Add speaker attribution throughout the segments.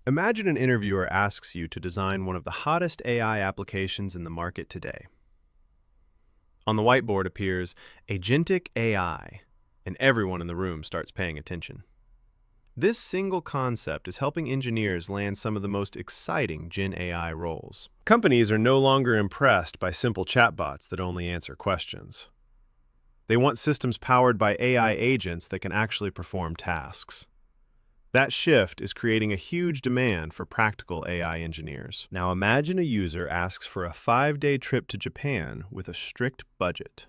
Speaker 1: Imagine an interviewer asks you to design one of the hottest AI applications in the market today. On the whiteboard appears Agentic AI, and everyone in the room starts paying attention. This single concept is helping engineers land some of the most exciting Gen AI roles. Companies are no longer impressed by simple chatbots that only answer questions. They want systems powered by AI agents that can actually perform tasks. That shift is creating a huge demand for practical AI engineers. Now imagine a user asks for a 5-day trip to Japan with a strict budget.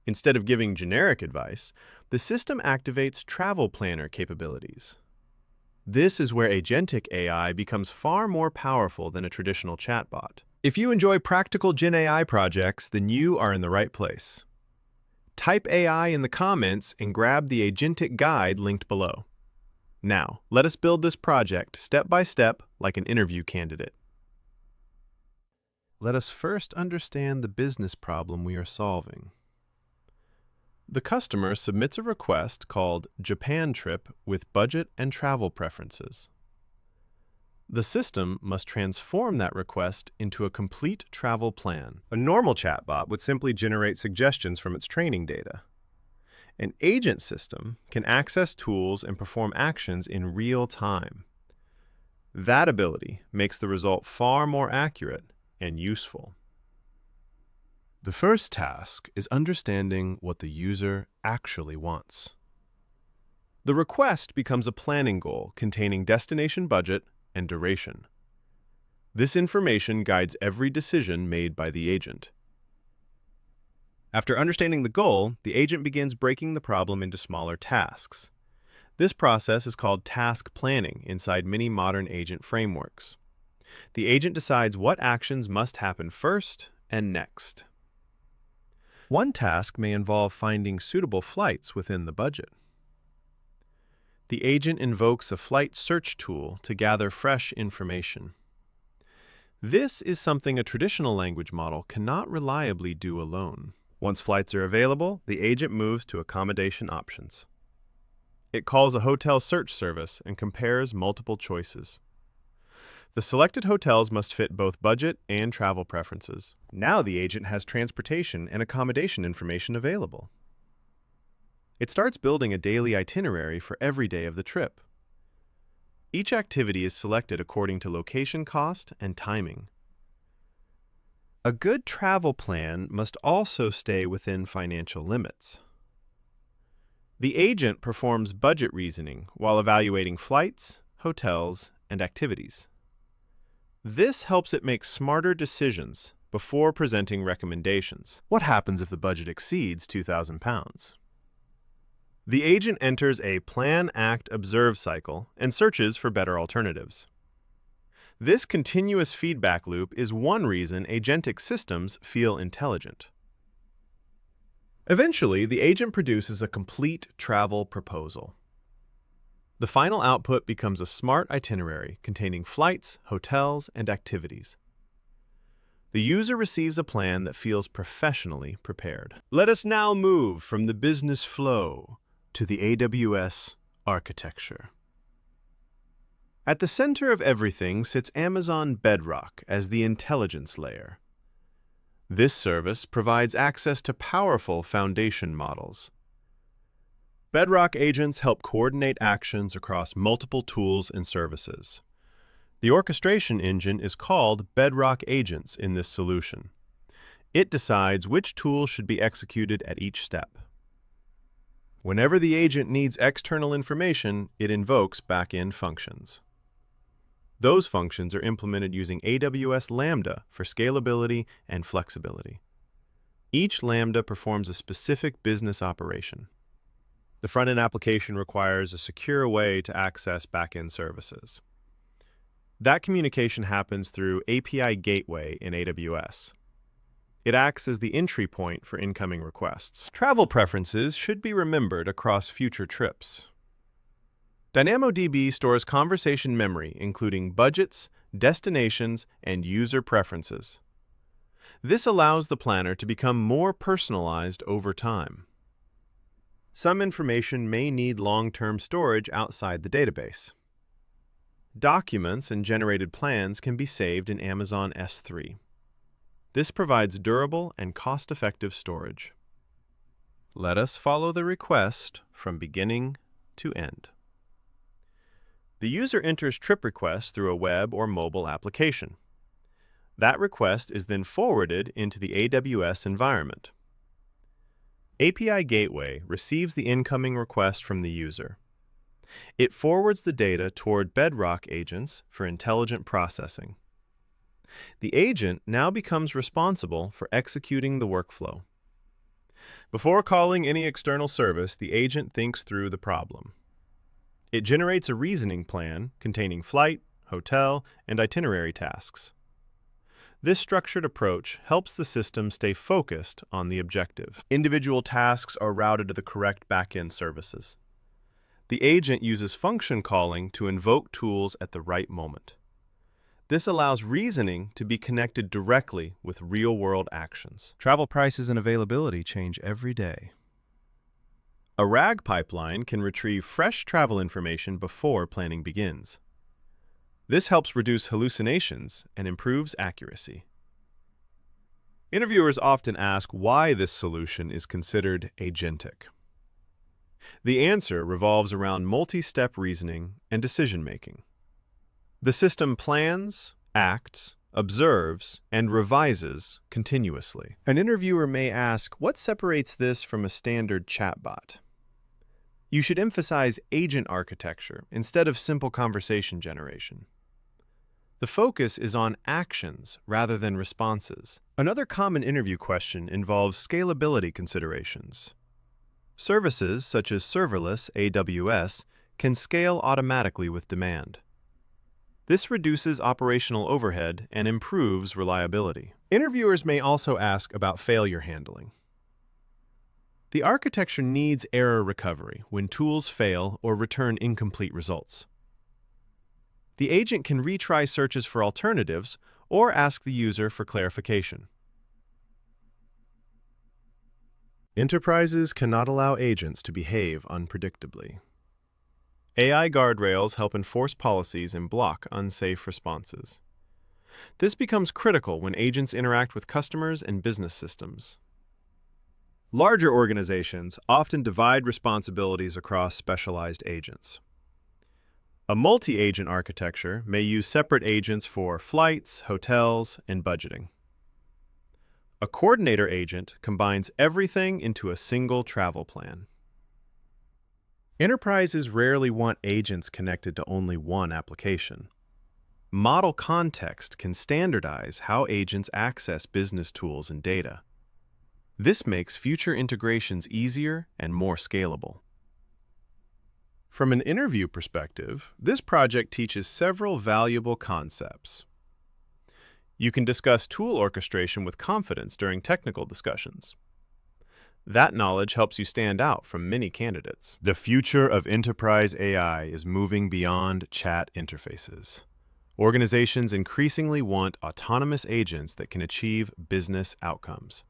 Speaker 1: Instead of giving generic advice, the system activates travel planner capabilities. This is where Agentic AI becomes far more powerful than a traditional chatbot. If you enjoy practical Gen AI projects, then you are in the right place. Type AI in the comments and grab the Agentic guide linked below. Now, let us build this project step by step like an interview candidate. Let us first understand the business problem we are solving. The customer submits a request called Japan Trip with budget and travel preferences. The system must transform that request into a complete travel plan. A normal chatbot would simply generate suggestions from its training data. An agent system can access tools and perform actions in real time. That ability makes the result far more accurate and useful. The first task is understanding what the user actually wants. The request becomes a planning goal containing destination budget and duration. This information guides every decision made by the agent. After understanding the goal, the agent begins breaking the problem into smaller tasks. This process is called task planning inside many modern agent frameworks. The agent decides what actions must happen first and next. One task may involve finding suitable flights within the budget. The agent invokes a flight search tool to gather fresh information. This is something a traditional language model cannot reliably do alone. Once flights are available, the agent moves to accommodation options. It calls a hotel search service and compares multiple choices. The selected hotels must fit both budget and travel preferences. Now the agent has transportation and accommodation information available. It starts building a daily itinerary for every day of the trip. Each activity is selected according to location cost and timing. A good travel plan must also stay within financial limits. The agent performs budget reasoning while evaluating flights, hotels, and activities. This helps it make smarter decisions before presenting recommendations. What happens if the budget exceeds £2,000? The agent enters a plan, act, observe cycle and searches for better alternatives. This continuous feedback loop is one reason agentic systems feel intelligent. Eventually, the agent produces a complete travel proposal. The final output becomes a smart itinerary containing flights, hotels, and activities. The user receives a plan that feels professionally prepared. Let us now move from the business flow to the AWS architecture. At the center of everything sits Amazon Bedrock as the intelligence layer. This service provides access to powerful foundation models. Bedrock agents help coordinate actions across multiple tools and services. The orchestration engine is called Bedrock Agents in this solution. It decides which tools should be executed at each step. Whenever the agent needs external information, it invokes back-end functions. Those functions are implemented using AWS Lambda for scalability and flexibility. Each Lambda performs a specific business operation. The front-end application requires a secure way to access back-end services. That communication happens through API Gateway in AWS. It acts as the entry point for incoming requests. Travel preferences should be remembered across future trips. DynamoDB stores conversation memory, including budgets, destinations, and user preferences. This allows the planner to become more personalized over time. Some information may need long-term storage outside the database. Documents and generated plans can be saved in Amazon S3. This provides durable and cost-effective storage. Let us follow the request from beginning to end. The user enters trip requests through a web or mobile application. That request is then forwarded into the AWS environment. API Gateway receives the incoming request from the user. It forwards the data toward Bedrock Agents for intelligent processing. The agent now becomes responsible for executing the workflow. Before calling any external service, the agent thinks through the problem. It generates a reasoning plan containing flight, hotel, and itinerary tasks. This structured approach helps the system stay focused on the objective. Individual tasks are routed to the correct backend services. The agent uses function calling to invoke tools at the right moment. This allows reasoning to be connected directly with real-world actions. Travel prices and availability change every day. A RAG pipeline can retrieve fresh travel information before planning begins. This helps reduce hallucinations and improves accuracy. Interviewers often ask why this solution is considered agentic. The answer revolves around multi-step reasoning and decision-making. The system plans, acts, observes, and revises continuously. An interviewer may ask, what separates this from a standard chatbot? You should emphasize agent architecture instead of simple conversation generation. The focus is on actions rather than responses. Another common interview question involves scalability considerations. Services such as serverless AWS can scale automatically with demand. This reduces operational overhead and improves reliability. Interviewers may also ask about failure handling. The architecture needs error recovery when tools fail or return incomplete results. The agent can retry searches for alternatives or ask the user for clarification. Enterprises cannot allow agents to behave unpredictably. AI guardrails help enforce policies and block unsafe responses. This becomes critical when agents interact with customers and business systems. Larger organizations often divide responsibilities across specialized agents. A multi-agent architecture may use separate agents for flights, hotels, and budgeting. A coordinator agent combines everything into a single travel plan. Enterprises rarely want agents connected to only one application. Model context can standardize how agents access business tools and data. This makes future integrations easier and more scalable. From an interview perspective, this project teaches several valuable concepts. You can discuss tool orchestration with confidence during technical discussions. That knowledge helps you stand out from many candidates. The future of enterprise AI is moving beyond chat interfaces. Organizations increasingly want autonomous agents that can achieve business outcomes.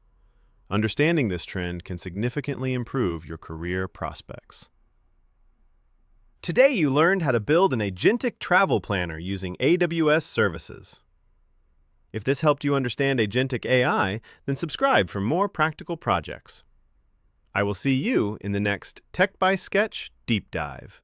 Speaker 1: Understanding this trend can significantly improve your career prospects. Today you learned how to build an agentic travel planner using AWS services. If this helped you understand agentic AI, then subscribe for more practical projects. I will see you in the next Tech by Sketch Deep Dive.